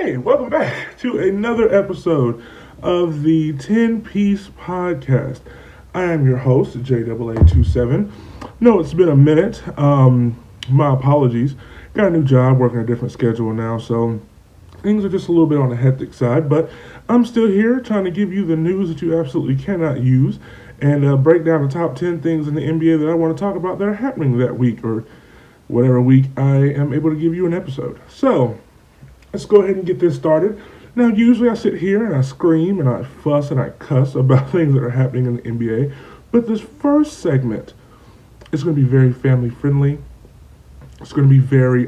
Hey, welcome back to another episode of the 10-Piece Podcast. I am your host, JAA27. No, it's been a minute. My apologies. Got a new job, working a different schedule now, so things are just a little bit on the hectic side, but I'm still here trying to give you the news that you absolutely cannot use and break down the top 10 things in the NBA that I want to talk about that are happening that week or whatever week I am able to give you an episode. So, let's go ahead and get this started. Now, usually I sit here and I scream and I fuss and I cuss about things that are happening in the NBA, but this first segment is going to be very family friendly. It's going to be very,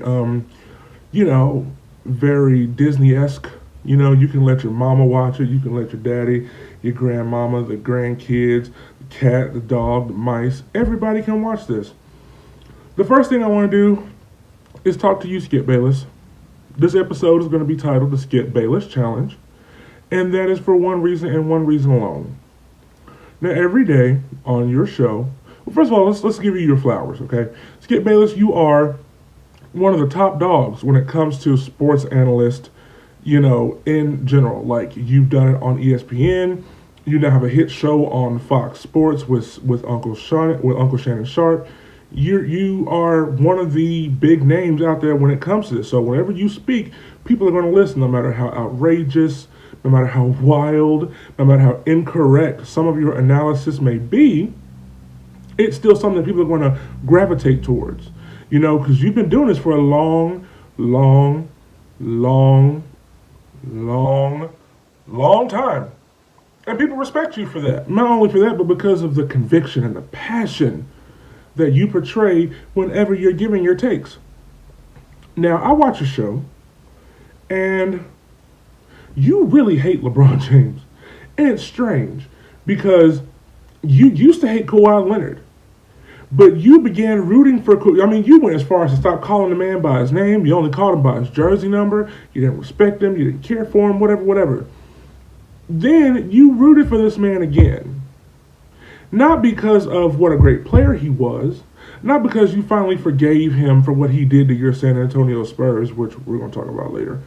very Disney-esque. You know, you can let your mama watch it, you can let your daddy, your grandmama, the grandkids, the cat, the dog, the mice, everybody can watch this. The first thing I want to do is talk to you, Skip Bayless. This episode is going to be titled the Skip Bayless Challenge, and that is for one reason and one reason alone. Now, every day on your show, well, first of all, let's give you your flowers, okay? Skip Bayless, you are one of the top dogs when it comes to sports analyst, in general. Like, you've done it on ESPN. You now have a hit show on Fox Sports with Uncle Shannon Sharp. You are one of the big names out there when it comes to this. So whenever you speak, people are going to listen, no matter how outrageous, no matter how wild, no matter how incorrect some of your analysis may be. It's still something that people are going to gravitate towards, because you've been doing this for a long, long, long, long, long time. And people respect you for that. Not only for that, but because of the conviction and the passion that you portray whenever you're giving your takes. Now, I watch a show, and you really hate LeBron James. And it's strange, because you used to hate Kawhi Leonard, but you began rooting for you went as far as to stop calling the man by his name. You only called him by his jersey number. You didn't respect him. You didn't care for him, whatever. Then you rooted for this man again. Not because of what a great player he was, not because you finally forgave him for what he did to your San Antonio Spurs, which we're going to talk about later,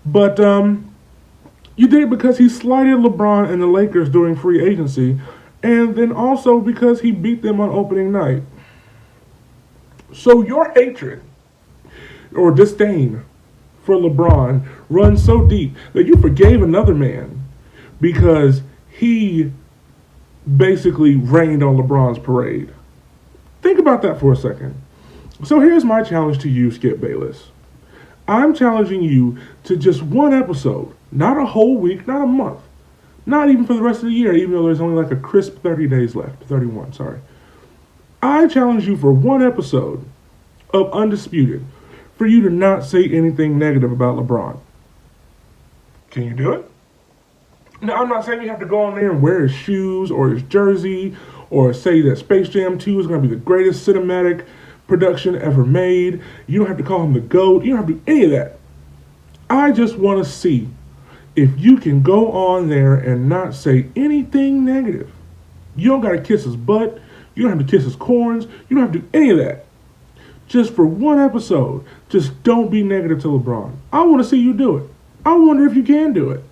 but you did it because he slighted LeBron and the Lakers during free agency, and then also because he beat them on opening night. So your hatred or disdain for LeBron runs so deep that you forgave another man because he basically rained on LeBron's parade. Think about that for a second. So here's my challenge to you, Skip Bayless. I'm challenging you to just one episode, not a whole week, not a month, not even for the rest of the year, even though there's only like a crisp 30 days left, 31, sorry. I challenge you for one episode of Undisputed for you to not say anything negative about LeBron. Can you do it? Now, I'm not saying you have to go on there and wear his shoes or his jersey or say that Space Jam 2 is going to be the greatest cinematic production ever made. You don't have to call him the GOAT. You don't have to do any of that. I just want to see if you can go on there and not say anything negative. You don't got to kiss his butt. You don't have to kiss his corns. You don't have to do any of that. Just for one episode, just don't be negative to LeBron. I want to see you do it. I wonder if you can do it.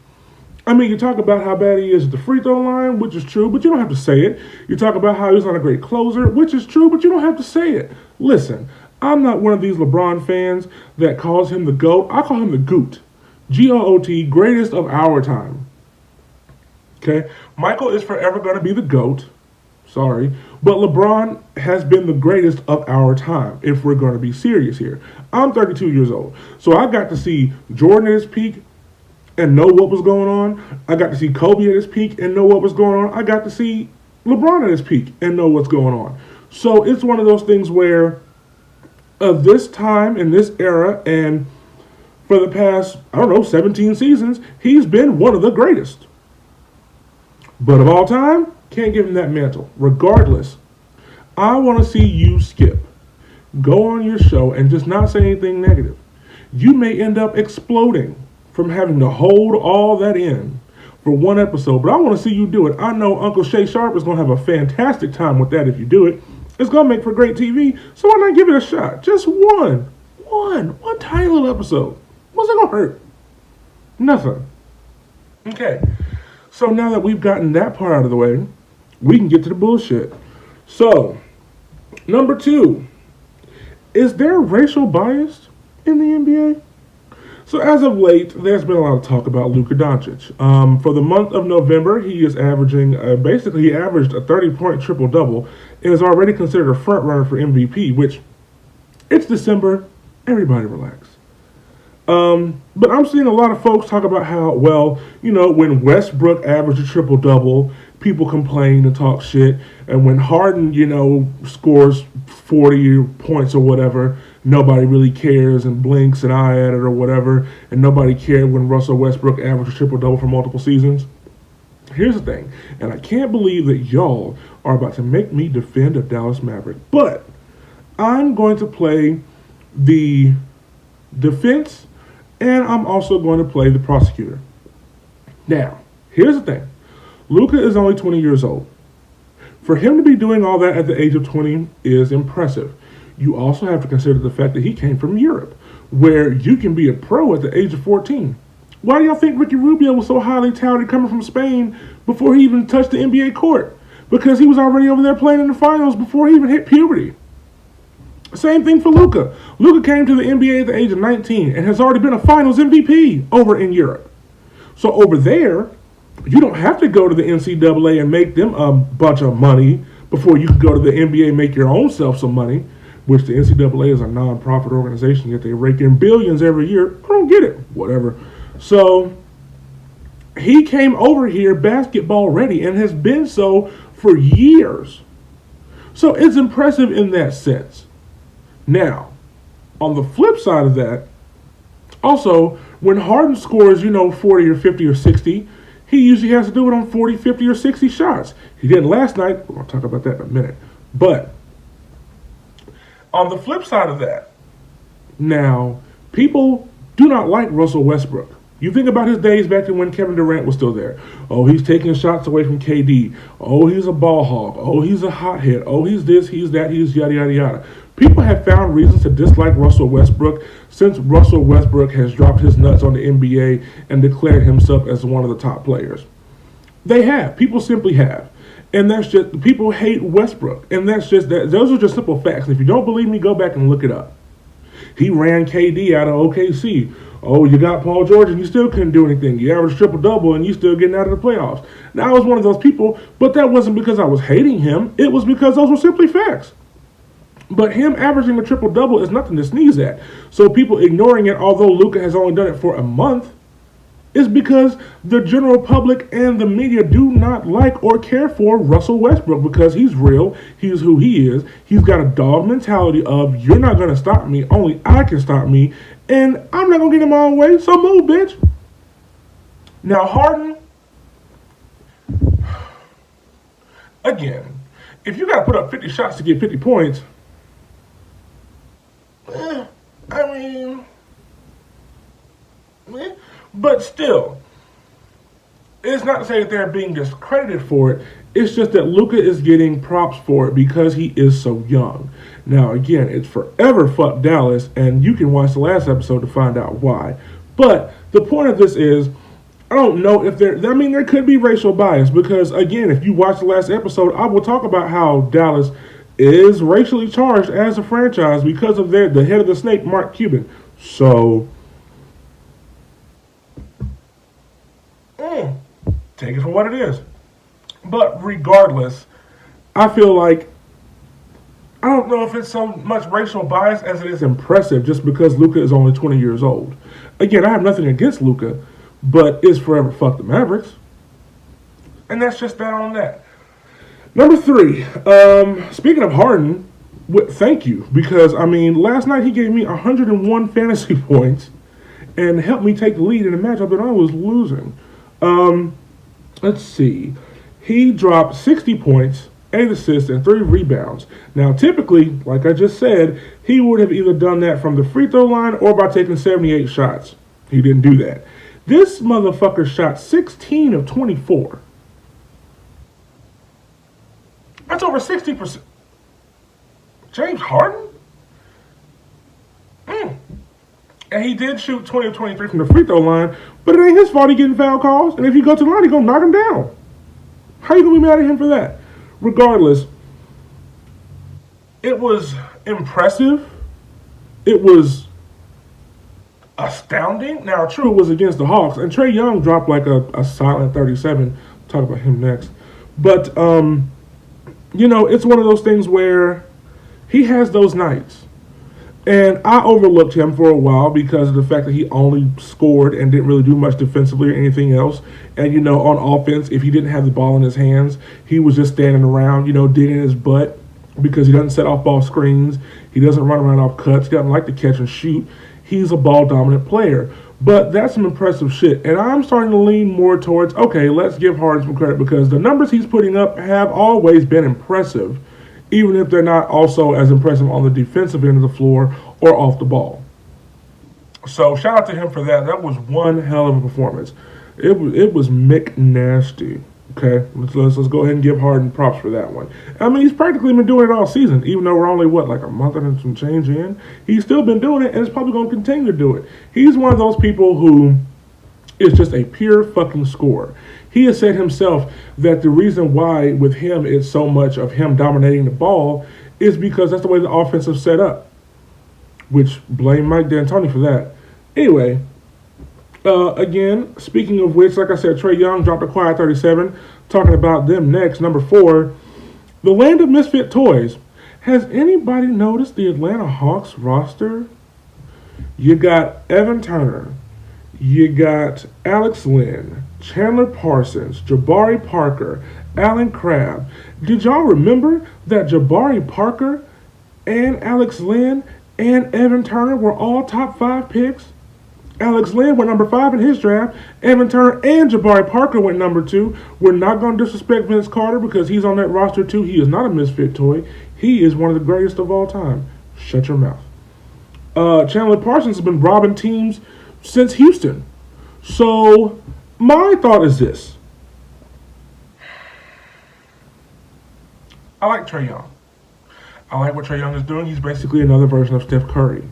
I mean, you talk about how bad he is at the free throw line, which is true, but you don't have to say it. You talk about how he's not a great closer, which is true, but you don't have to say it. Listen, I'm not one of these LeBron fans that calls him the GOAT. I call him the GOAT. G-O-O-T, greatest of our time. Okay? Michael is forever going to be the GOAT. Sorry. But LeBron has been the greatest of our time, if we're going to be serious here. I'm 32 years old, so I got to see Jordan at his peak and know what was going on. I got to see Kobe at his peak and know what was going on. I got to see LeBron at his peak and know what's going on. So it's one of those things where of this time in this era and for the past, 17 seasons, he's been one of the greatest. But of all time, can't give him that mantle. Regardless, I want to see you, Skip, go on your show and just not say anything negative. You may end up exploding from having to hold all that in for one episode, but I want to see you do it. I know Uncle Shay Sharp is going to have a fantastic time with that if you do it. It's going to make for great TV, so why not give it a shot? Just one tiny little episode. What's it going to hurt? Nothing. Okay. So now that we've gotten that part out of the way, we can get to the bullshit. So, number two, is there racial bias in the NBA? So as of late, there's been a lot of talk about Luka Doncic. For the month of November, he is averaging, basically he averaged a 30-point triple-double and is already considered a front runner for MVP, which, it's December, everybody relax. But I'm seeing a lot of folks talk about how, well, when Westbrook averaged a triple double, people complain and talk shit. And when Harden, scores 40 points or whatever, nobody really cares and blinks an eye at it or whatever. And nobody cared when Russell Westbrook averaged a triple double for multiple seasons. Here's the thing, and I can't believe that y'all are about to make me defend a Dallas Maverick, but I'm going to play the defense and I'm also going to play the prosecutor. Now, here's the thing. Luka is only 20 years old. For him to be doing all that at the age of 20 is impressive. You also have to consider the fact that he came from Europe, where you can be a pro at the age of 14. Why do y'all think Ricky Rubio was so highly touted coming from Spain before he even touched the NBA court? Because he was already over there playing in the finals before he even hit puberty. Same thing for Luka. Luka came to the NBA at the age of 19 and has already been a finals MVP over in Europe. So over there, you don't have to go to the NCAA and make them a bunch of money before you can go to the NBA and make your own self some money, which the NCAA is a non-profit organization, yet they rake in billions every year. I don't get it. Whatever. So he came over here basketball ready and has been so for years. So it's impressive in that sense. Now, on the flip side of that, also, when Harden scores, 40 or 50 or 60, he usually has to do it on 40, 50, or 60 shots. He didn't last night. We're going to talk about that in a minute. But on the flip side of that, now, people do not like Russell Westbrook. You think about his days back to when Kevin Durant was still there. Oh, he's taking shots away from KD. Oh, he's a ball hog. Oh, he's a hothead. Oh, he's this, he's that, he's yada, yada, yada. People have found reasons to dislike Russell Westbrook since Russell Westbrook has dropped his nuts on the NBA and declared himself as one of the top players. They have. People simply have. And that's just, people hate Westbrook. And that's just, that. Those are just simple facts. And if you don't believe me, go back and look it up. He ran KD out of OKC. Oh, you got Paul George and you still couldn't do anything. You averaged triple-double and you still getting out of the playoffs. Now, I was one of those people, but that wasn't because I was hating him. It was because those were simply facts. But him averaging a triple-double is nothing to sneeze at. So people ignoring it, although Luka has only done it for a month, is because the general public and the media do not like or care for Russell Westbrook because he's real, he's who he is, he's got a dog mentality of, you're not going to stop me, only I can stop me, and I'm not going to get in my own way, so move, bitch. Now, Harden, again, if you got to put up 50 shots to get 50 points, but still, it's not to say that they're being discredited for it. It's just that Luka is getting props for it because he is so young. Now, again, it's forever fuck Dallas, and you can watch the last episode to find out why. But the point of this is, I don't know if there could be racial bias because, again, if you watch the last episode, I will talk about how Dallas is racially charged as a franchise because of the head of the snake, Mark Cuban. So, take it for what it is. But regardless, I feel like, I don't know if it's so much racial bias as it is impressive just because Luka is only 20 years old. Again, I have nothing against Luka, but it's forever fuck the Mavericks. And that's just that on that. Number 3, speaking of Harden, thank you. Because, last night he gave me 101 fantasy points and helped me take the lead in a matchup that I was losing. Let's see. He dropped 60 points, 8 assists, and 3 rebounds. Now, typically, like I just said, he would have either done that from the free throw line or by taking 78 shots. He didn't do that. This motherfucker shot 16 of 24. That's over 60%. James Harden? And he did shoot 20 of 23 from the free throw line, but it ain't his fault he getting foul calls. And if he go to the line, he gonna knock him down. How you gonna be mad at him for that? Regardless, it was impressive. It was astounding. Now, true, it was against the Hawks, and Trae Young dropped like a silent 37. Talk about him next. But, it's one of those things where he has those nights. And I overlooked him for a while because of the fact that he only scored and didn't really do much defensively or anything else. And, on offense, if he didn't have the ball in his hands, he was just standing around, digging his butt because he doesn't set off ball screens. He doesn't run around off cuts. He doesn't like to catch and shoot. He's a ball-dominant player. But that's some impressive shit. And I'm starting to lean more towards, okay, let's give Harden some credit because the numbers he's putting up have always been impressive, even if they're not also as impressive on the defensive end of the floor or off the ball. So shout out to him for that. That was one hell of a performance. It was McNasty. Okay, let's go ahead and give Harden props for that one. I mean, he's practically been doing it all season, even though we're only, like a month and some change in. He's still been doing it, and is probably going to continue to do it. He's one of those people who is just a pure fucking scorer. He has said himself that the reason why with him it's so much of him dominating the ball is because that's the way the offense is set up. Which, blame Mike D'Antoni for that. Anyway, again, speaking of which, like I said, Trae Young dropped a quiet 37. Talking about them next, number 4, the land of misfit toys. Has anybody noticed the Atlanta Hawks roster? You got Evan Turner. You got Alex Lynn, Chandler Parsons, Jabari Parker, Allen Crabbe. Did y'all remember that Jabari Parker and Alex Lynn and Evan Turner were all top 5 picks? Alex Lynn went number 5 in his draft. Evan Turner and Jabari Parker went number 2. We're not going to disrespect Vince Carter because he's on that roster too. He is not a misfit toy. He is one of the greatest of all time. Shut your mouth. Chandler Parsons has been robbing teams since Houston. So my thought is this. I like Trae Young. I like what Trae Young is doing. He's basically another version of Steph Curry.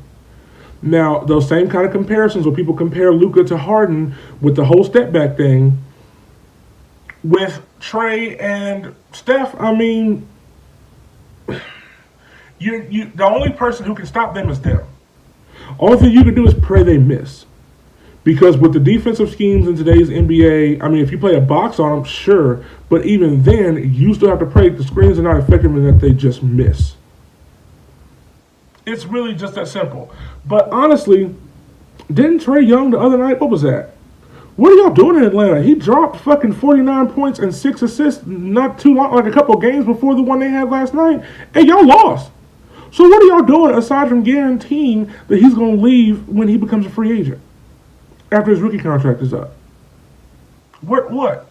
Now, those same kind of comparisons where people compare Luka to Harden with the whole step back thing, with Trae and Steph, I mean, the only person who can stop them is them. Only thing you can do is pray they miss. Because with the defensive schemes in today's NBA, I mean, if you play a box on them, sure. But even then, you still have to pray the screens are not effective and that they just miss. It's really just that simple. But honestly, didn't Trae Young the other night, what was that? What are y'all doing in Atlanta? He dropped fucking 49 points and 6 assists not too long, like a couple games before the one they had last night. And y'all lost. So what are y'all doing aside from guaranteeing that he's going to leave when he becomes a free agent? After his rookie contract is up. What?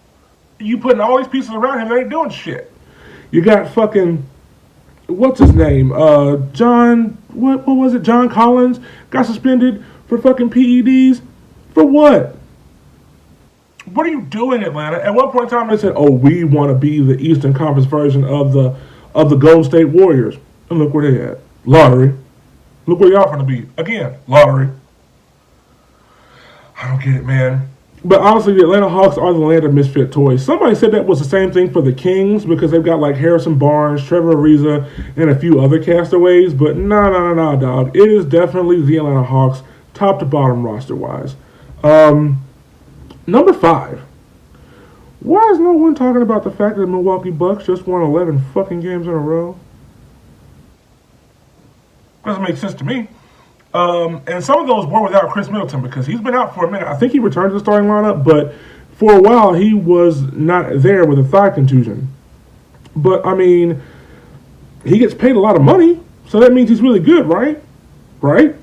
You putting all these pieces around him, they ain't doing shit. You got fucking, what's his name? John, what was it? John Collins got suspended for fucking PEDs. For what? What are you doing, Atlanta? At one point in time, they said, "Oh, we want to be the Eastern Conference version of the Golden State Warriors." And look where they at. Lottery. Look where y'all gonna be. Again, lottery. I don't get it, man. But honestly, the Atlanta Hawks are the land of misfit toys. Somebody said that was the same thing for the Kings because they've got like Harrison Barnes, Trevor Ariza, and a few other castaways. But no, dog. It is definitely the Atlanta Hawks, top to bottom roster-wise. Number 5. Why is no one talking about the fact that the Milwaukee Bucks just won 11 fucking games in a row? Doesn't make sense to me. And some of those were without Chris Middleton because he's been out for a minute. I think he returned to the starting lineup, but for a while he was not there with a thigh contusion. But, I mean, he gets paid a lot of money, so that means he's really good, right? Right?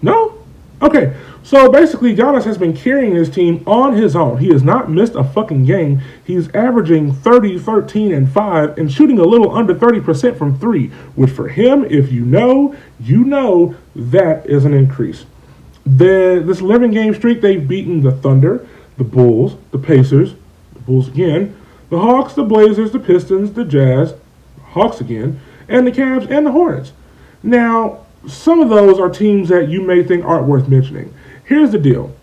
No? Okay, so basically Giannis has been carrying his team on his own. He has not missed a fucking game. He's averaging 30, 13, and 5 and shooting a little under 30% from 3, which for him, if you know that is an increase. This 11-game streak, they've beaten the Thunder, the Bulls, the Pacers, the Bulls again, the Hawks, the Blazers, the Pistons, the Jazz, Hawks again, and the Cavs and the Hornets. Now, some of those are teams that you may think aren't worth mentioning. Here's the deal.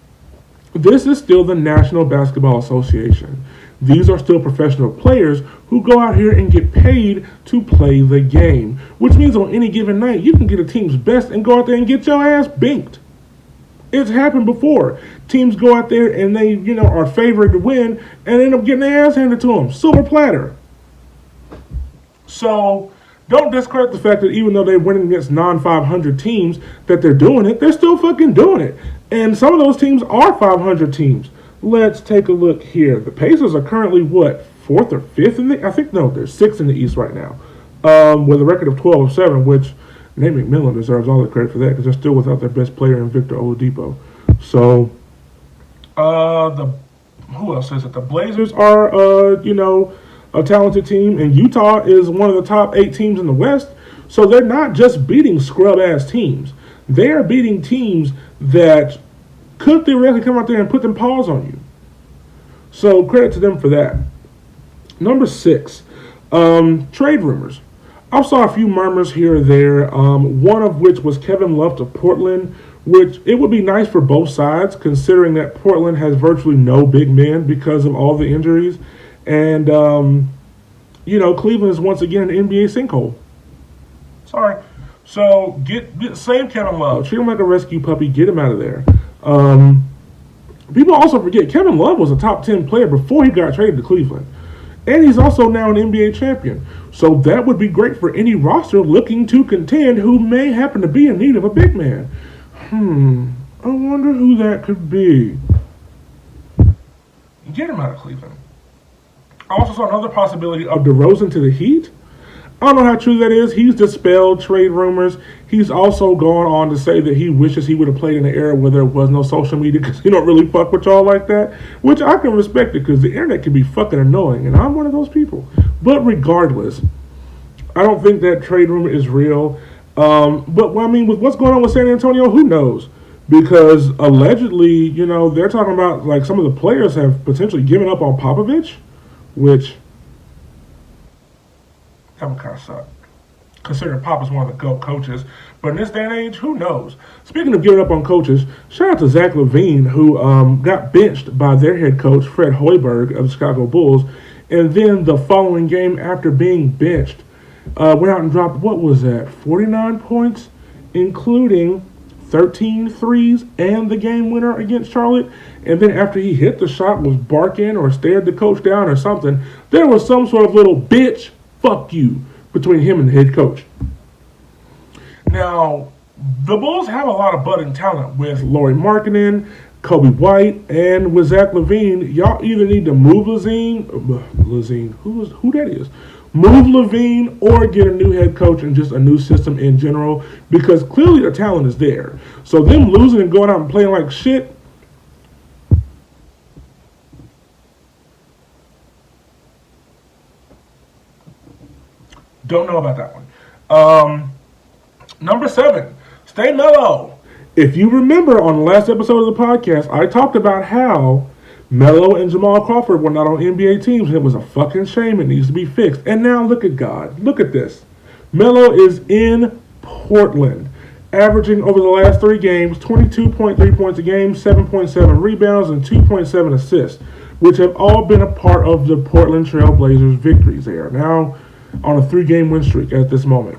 This is still the National Basketball Association. These are still professional players who go out here and get paid to play the game, which means on any given night you can get a team's best and go out there and get your ass binked. It's happened before. Teams go out there and they, are favored to win and end up getting their ass handed to them. Silver platter. So don't discredit the fact that even though they're winning against non-500 teams, that they're doing it. They're still fucking doing it. And some of those teams are 500 teams. Let's take a look here. The Pacers are currently what, 4th or 5th in the? They're 6th in the East right now, with a record of 12-7, which Nate McMillan deserves all the credit for that because they're still without their best player in Victor Oladipo. So, who else is it? The Blazers are, a talented team, and Utah is one of the top 8 teams in the West. So they're not just beating scrub-ass teams. They are beating teams that could theoretically come out there and put them paws on you. So credit to them for that. Number 6, trade rumors. I saw a few murmurs here or there, one of which was Kevin Love to Portland, which it would be nice for both sides considering that Portland has virtually no big men because of all the injuries. And, Cleveland is once again an NBA sinkhole. Sorry. So save Kevin Love. Treat him like a rescue puppy. Get him out of there. People also forget Kevin Love was a top 10 player before he got traded to Cleveland. And he's also now an NBA champion. So that would be great for any roster looking to contend who may happen to be in need of a big man. I wonder who that could be. Get him out of Cleveland. I also saw another possibility of DeRozan to the Heat. I don't know how true that is. He's dispelled trade rumors. He's also gone on to say that he wishes he would have played in an era where there was no social media because he don't really fuck with y'all like that, which I can respect it because the internet can be fucking annoying, and I'm one of those people. But regardless, I don't think that trade rumor is real. With what's going on with San Antonio, who knows? Because allegedly, they're talking about like some of the players have potentially given up on Popovich, which that would kind of suck, considering Pop is one of the GOAT coaches. But in this day and age, who knows? Speaking of giving up on coaches, shout out to Zach LaVine, who got benched by their head coach, Fred Hoiberg of the Chicago Bulls, and then the following game after being benched, went out and dropped, 49 points, including 13 threes and the game winner against Charlotte. And then after he hit the shot, was barking or stared the coach down or something, there was some sort of little bitch fuck you between him and the head coach. Now, the Bulls have a lot of budding talent with Lauri Markkanen, Kobe White, and with Zach LaVine. Y'all either need to move LaVine, who that is, move LaVine, or get a new head coach and just a new system in general, because clearly the talent is there. So them losing and going out and playing like shit, don't know about that one. Number 7, stay mellow. If you remember on the last episode of the podcast, I talked about how Melo and Jamal Crawford were not on NBA teams, and it was a fucking shame. It needs to be fixed. And now look at God. Look at this. Melo is in Portland, averaging over the last 3 games 22.3 points a game, 7.7 rebounds, and 2.7 assists, which have all been a part of the Portland Trail Blazers' victories. They are now on a 3-game win streak at this moment.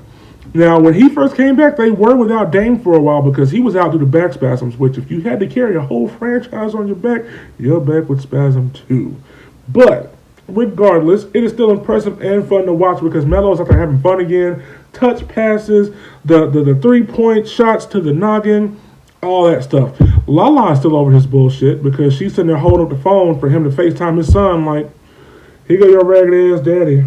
Now, when he first came back, they were without Dame for a while because he was out due to back spasms, which if you had to carry a whole franchise on your back would spasm too. But regardless, it is still impressive and fun to watch because Melo's out there having fun again. Touch passes, the 3-point shots to the noggin, all that stuff. Lala is still over his bullshit because she's sitting there holding up the phone for him to FaceTime his son like, here go your ragged ass daddy.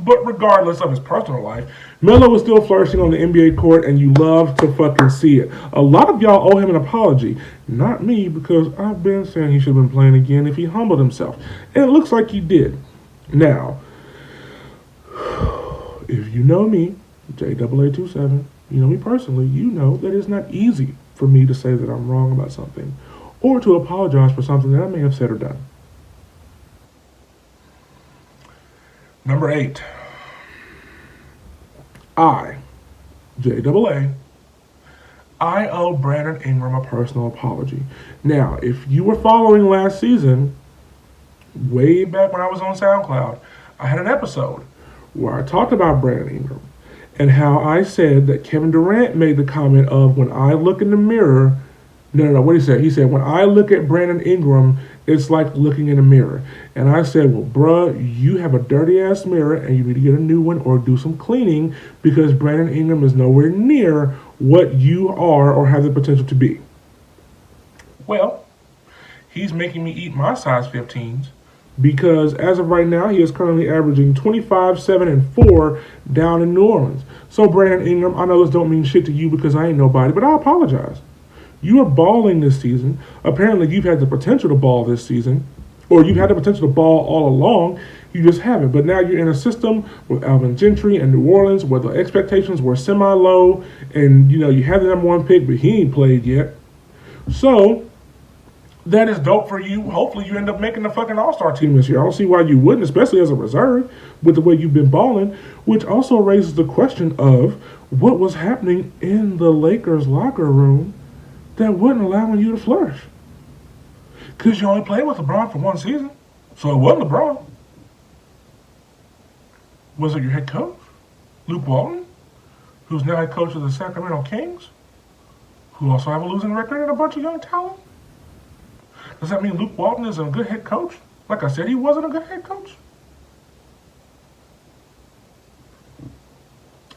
But regardless of his personal life, Melo is still flourishing on the NBA court, and you love to fucking see it. A lot of y'all owe him an apology. Not me, because I've been saying he should have been playing again if he humbled himself. And it looks like he did. Now, if you know me, JAA27, you know me personally, you know that it's not easy for me to say that I'm wrong about something or to apologize for something that I may have said or done. Number 8. I JAA, I owe Brandon Ingram a personal apology. Now, if you were following last season, way back when I was on SoundCloud, I had an episode where I talked about Brandon Ingram and how I said that Kevin Durant made the comment of when I look in the mirror. No, what he said? He said, when I look at Brandon Ingram, it's like looking in a mirror. And I said, well, bruh, you have a dirty ass mirror and you need to get a new one or do some cleaning because Brandon Ingram is nowhere near what you are or have the potential to be. Well, he's making me eat my size 15s because as of right now, he is currently averaging 25, 7, and 4 down in New Orleans. So, Brandon Ingram, I know this don't mean shit to you because I ain't nobody, but I apologize. You are balling this season. Apparently, you've had the potential to ball this season, or you've had the potential to ball all along. You just haven't. But now you're in a system with Alvin Gentry and New Orleans where the expectations were semi-low, and you had the number one pick, but he ain't played yet. So that is dope for you. Hopefully, you end up making the fucking All-Star team this year. I don't see why you wouldn't, especially as a reserve with the way you've been balling, which also raises the question of what was happening in the Lakers locker room that wasn't allowing you to flourish. Because you only played with LeBron for one season. So it wasn't LeBron. Was it your head coach, Luke Walton, who's now head coach of the Sacramento Kings, who also have a losing record and a bunch of young talent? Does that mean Luke Walton is a good head coach? Like I said, he wasn't a good head coach.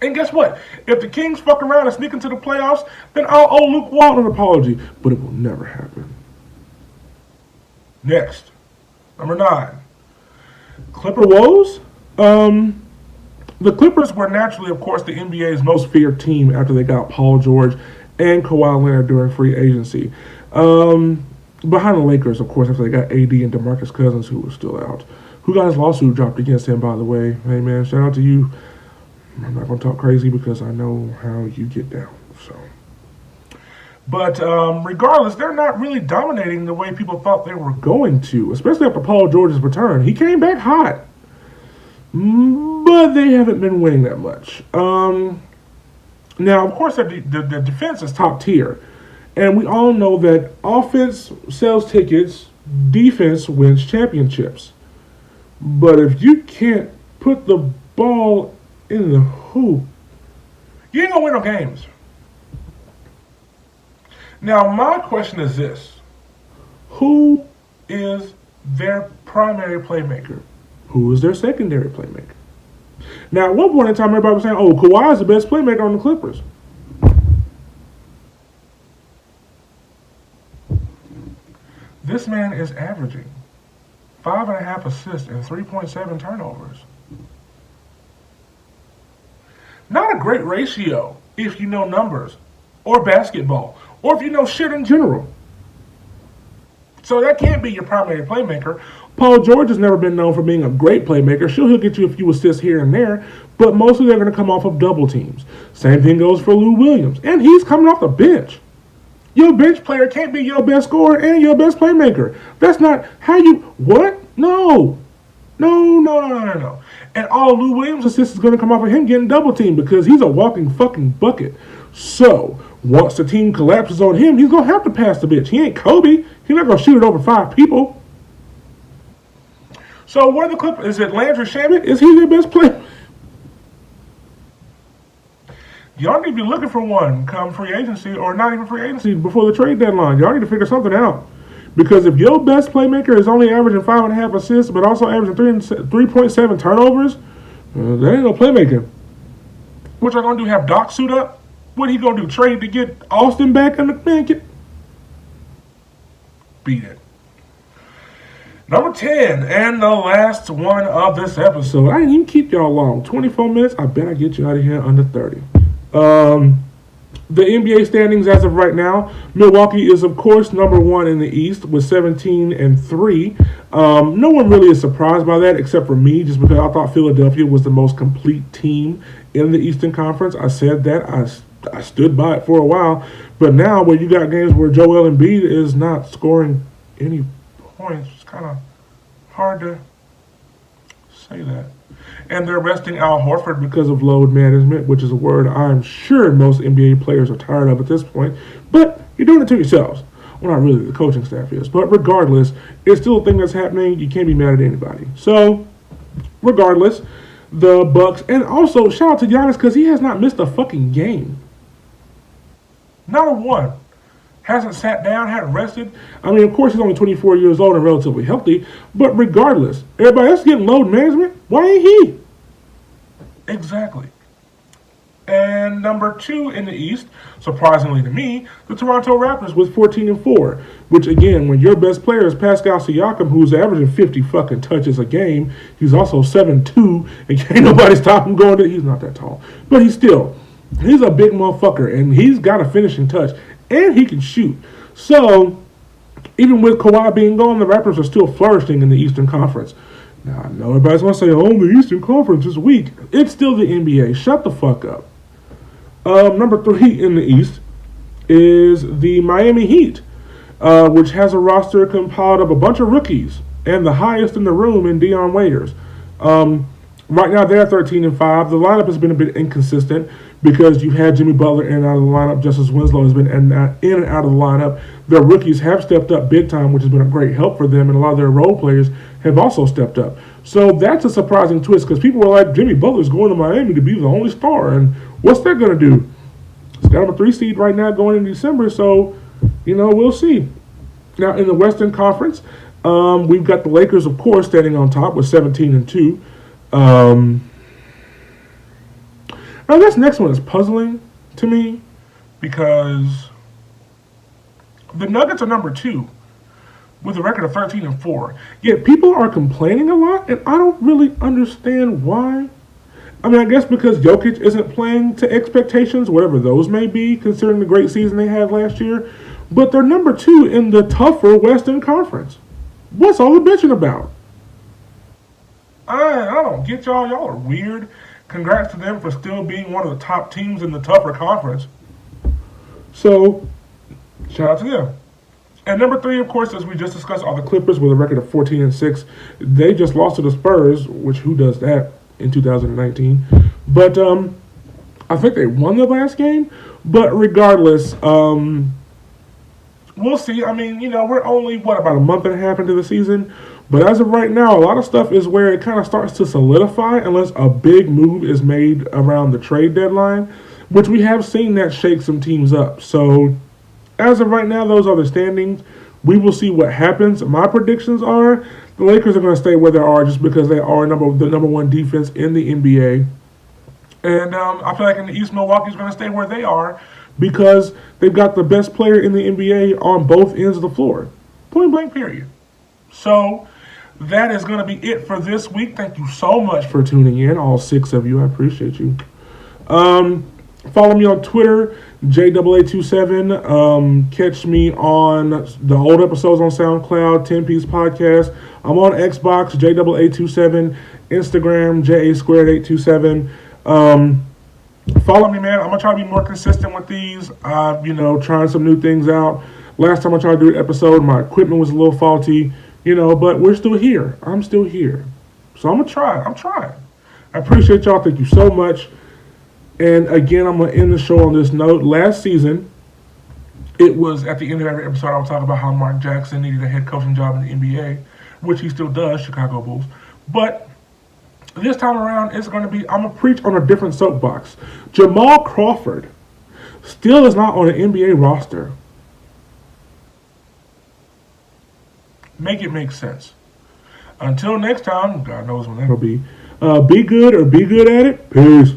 And guess what? If the Kings fuck around and sneak into the playoffs, then I'll owe Luke Walton an apology. But it will never happen. Next, number 9. Clipper woes. The Clippers were naturally, of course, the NBA's most feared team after they got Paul George and Kawhi Leonard during free agency. Behind the Lakers, of course, after they got AD and DeMarcus Cousins, who was still out. Who got his lawsuit dropped against him, by the way. Hey, man, shout out to you. I'm not going to talk crazy because I know how you get down. So, but regardless, they're not really dominating the way people thought they were going to, especially after Paul George's return. He came back hot, but they haven't been winning that much. Now, of course, the defense is top tier, and we all know that offense sells tickets, defense wins championships. But if you can't put the ball in the hoop, you ain't gonna win no games. Now, my question is this: who is their primary playmaker? Who is their secondary playmaker? Now, at one point in time, everybody was saying, "Oh, Kawhi is the best playmaker on the Clippers." This man is averaging 5.5 assists and 3.7 turnovers. Not a great ratio if you know numbers or basketball or if you know shit in general. So that can't be your primary playmaker. Paul George has never been known for being a great playmaker. Sure, he'll get you a few assists here and there, but mostly they're going to come off of double teams. Same thing goes for Lou Williams, and he's coming off the bench. Your bench player can't be your best scorer and your best playmaker. That's not how you... What? No. No. And all Lou Williams' assists is going to come off of him getting double teamed because he's a walking fucking bucket. So, once the team collapses on him, he's going to have to pass the bitch. He ain't Kobe. He's not going to shoot it over 5 people. So, what are the Clippers? Is it Landry Shamet? Is he their best player? Y'all need to be looking for one come free agency or not even free agency before the trade deadline. Y'all need to figure something out. Because if your best playmaker is only averaging 5.5 assists, but also averaging 3.7 turnovers, that ain't no playmaker. What y'all gonna do? Have Doc suit up? What he gonna do? Trade to get Austin back in the man? Beat it. Number 10, and the last one of this episode. I didn't even keep y'all long. 24 minutes. I bet I get you out of here under 30. The NBA standings as of right now, Milwaukee is, of course, number 1 in the East with 17-3. No one really is surprised by that except for me, just because I thought Philadelphia was the most complete team in the Eastern Conference. I said that. I stood by it for a while. But now, when you got games where Joel Embiid is not scoring any points, it's kind of hard to say that. And they're resting Al Horford because of load management, which is a word I'm sure most NBA players are tired of at this point. But you're doing it to yourselves. Well, not really, the coaching staff is. But regardless, it's still a thing that's happening. You can't be mad at anybody. So, regardless, the Bucks, and also shout out to Giannis because he has not missed a fucking game. Not a one. Hasn't sat down, hadn't rested. I mean, of course, he's only 24 years old and relatively healthy. But regardless, everybody else getting load management. Why ain't he? Exactly. And number 2 in the East, surprisingly to me, the Toronto Raptors with 14-4. Which again, when your best player is Pascal Siakam, who's averaging 50 fucking touches a game, he's also 7'2", and can't nobody stop him going to. He's not that tall, but he's a big motherfucker, and he's got a finishing touch, and he can shoot. So even with Kawhi being gone, the Raptors are still flourishing in the Eastern Conference. Now, I know everybody's going to say, oh, the Eastern Conference is weak. It's still the NBA. Shut the fuck up. Number 3 in the East is the Miami Heat, which has a roster compiled of a bunch of rookies and the highest in the room in Dion Waiters. Right now, they're 13-5. The lineup has been a bit inconsistent because you've had Jimmy Butler in and out of the lineup. Justice Winslow has been in and out of the lineup. Their rookies have stepped up big time, which has been a great help for them, and a lot of their role players have also stepped up. So that's a surprising twist because people were like, Jimmy Butler's going to Miami to be the only star, and what's that going to do? It's got him a 3 seed right now going in December, so, we'll see. Now, in the Western Conference, we've got the Lakers, of course, standing on top with 17-2. Now, this next one is puzzling to me because the Nuggets are number 2 with a record of 13-4. Yet people are complaining a lot, and I don't really understand why. I mean, I guess because Jokic isn't playing to expectations, whatever those may be, considering the great season they had last year. But they're number 2 in the tougher Western Conference. What's all the bitching about? I don't get y'all. Y'all are weird. Congrats to them for still being one of the top teams in the tougher conference. So, shout out to them. And number 3, of course, as we just discussed, are the Clippers with a record of 14-6. They just lost to the Spurs, which who does that in 2019? But I think they won the last game. But regardless, we'll see. I mean, we're only, about a month and a half into the season. But as of right now, a lot of stuff is where it kind of starts to solidify unless a big move is made around the trade deadline, which we have seen that shake some teams up. So as of right now, those are the standings. We will see what happens. My predictions are the Lakers are going to stay where they are just because they are the number 1 defense in the NBA. And I feel like in the East, Milwaukee's going to stay where they are because they've got the best player in the NBA on both ends of the floor. Point blank, period. So that is going to be it for this week. Thank you so much for tuning in, all 6 of you. I appreciate you. Follow me on Twitter, JAA27. Catch me on the old episodes on SoundCloud, 10-Piece Podcast. I'm on Xbox, JAA27. Instagram, JA2 follow me, man. I'm going to try to be more consistent with these. Trying some new things out. Last time I tried to do an episode, my equipment was a little faulty. But we're still here. I'm still here. So I'm going to try. I'm trying. I appreciate y'all. Thank you so much. And again, I'm going to end the show on this note. Last season, it was at the end of every episode, I was talking about how Mark Jackson needed a head coaching job in the NBA, which he still does, Chicago Bulls. But this time around, it's going to be, I'm going to preach on a different soapbox. Jamal Crawford still is not on an NBA roster. Make it make sense. Until next time, God knows when that'll be. Be good or be good at it. Peace.